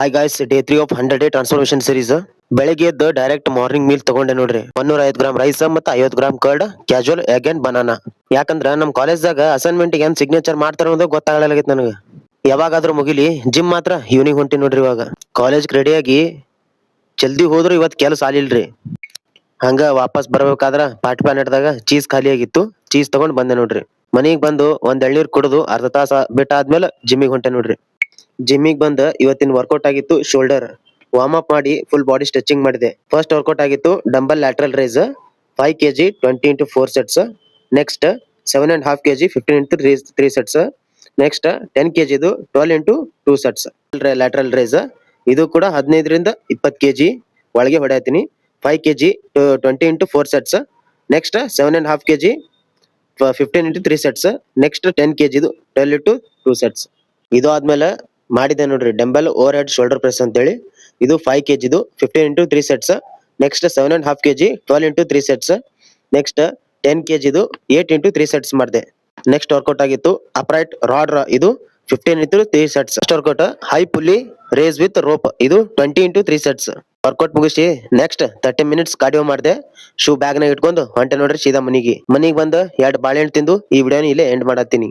Hi guys, day 3 of 100 day transformation series. ಬೆಳಗ್ಗೆ ಎದ್ದು direct morning meal ತಗೊಂಡೆ ನೋಡ್ರಿ. 150 ಗ್ರಾಮ್ ರೈಸ್ ಮತ್ತೆ 50 gram curd, casual egg and banana. ಯಾಕಂದ್ರ ನಮ್ ಕಾಲೇಜ್ದಾಗ ಅಸೈನ್ಮೆಂಟ್ ಏನ್ ಸಿಗ್ನೇಚರ್ ಮಾಡ್ತಾರ ಅನ್ನೋದು ಗೊತ್ತಾಗಲಾಗಿತ್ತು ನನಗೆ. ಯಾವಾಗಾದ್ರೂ ಮುಗಿಲಿ, ಜಿಮ್ ಮಾತ್ರ ಈವ್ನಿಂಗ್ ಹೊಂಟಿ ನೋಡ್ರಿ. ಇವಾಗ ಕಾಲೇಜ್ ರೆಡಿಯಾಗಿ ಜಲ್ದಿ ಹೋದ್ರು ಇವತ್ ಕೆಲಸ ಆಲಿಲ್ರಿ. ಹಂಗ ವಾಪಸ್ ಬರ್ಬೇಕಾದ್ರ ಪಾರ್ಟಿ ಪ್ಲಾನೆಟ್ದಾಗ ಚೀಸ್ ಖಾಲಿ ಆಗಿತ್ತು. ಚೀಸ್ ತಗೊಂಡ್ ಬಂದೆ ನೋಡ್ರಿ. ಮನಿಗ್ ಬಂದು ಒಂದ್ ಎಳ್ನೀರ್ ಕುಡಿದು ಅರ್ಧ ತಾಸ ಬಿಟ್ಟಾದ್ಮೇಲೆ ಜಿಮ್ಮಿಗೆ ಹೊಂಟೆ ನೋಡ್ರಿ. ಜಿಮ್ಮಿಗೆ ಬಂದ ಇವತ್ತಿನ ವರ್ಕೌಟ್ ಆಗಿತ್ತು ಶೋಲ್ಡರ್. ವಾರ್ಮ್ ಅಪ್ ಮಾಡಿ ಫುಲ್ ಬಾಡಿ ಸ್ಟ್ರೆಚಿಂಗ್ ಮಾಡಿದೆ. ಫಸ್ಟ್ ವರ್ಕೌಟ್ ಆಗಿತ್ತು dumbbell lateral raise 5 kg 20 into 4 sets. Next 7.5 kg 15 into 3 sets. Next 10 kg ಇದು 12 into 2 sets. ಲ್ಯಾಟ್ರಲ್ ರೈಸ್ ಇದು ಕೂಡ 15 ರಿಂದ 20 kg ಒಳಗೆ ಹೊಡೆಯತೀನಿ. 5 kg 20 into 4 sets. Next 7.5 kg 15 into 3 sets. Next 10 kg ಇದು 12 into 2 sets. ಇದು ಆದ್ಮೇಲೆ ಮಾಡಿದೆ ನೋಡ್ರಿ dumbbell over head shoulder press ಅಂತ ಹೇಳಿ. ಇದು 5 kg ಇದು 15 into 3 sets. Next 7.5 kg 12 into 3 sets. Next 10 kg ಇದು 8 into 3 sets ಮಾಡಿದೆ. ನೆಕ್ಸ್ಟ್ ವರ್ಕೌಟ್ ಆಗಿತ್ತು ಅಪ್ರೈಟ್ ರಾಡ್ ಇದು 15 into 3 sets. Next workout high pulley raise with rope ಇದು 20 into 3 sets. ವರ್ಕೌಟ್ ಮುಗಿಸಿ ನೆಕ್ಸ್ಟ್ 30 ಮಿನಿಟ್ಸ್ ಕಾರ್ಡಿಯೋ ಮಾಡಿದೆ. ಶೂ ಬ್ಯಾಗ್ ನಾಗ ಇಟ್ಕೊಂಡು ಹೊಂಟೆ ನೋಡ್ರಿ ಸೀದಾ ಮನಿಗೆ ಬಂದು 2 ಬಾಳೆಹಣ್ಣು ತಿಂದು ಈ ವಿಡಿಯೋನ ಇಲ್ಲೇ ಎಂಡ್ ಮಾಡತ್ತೀನಿ.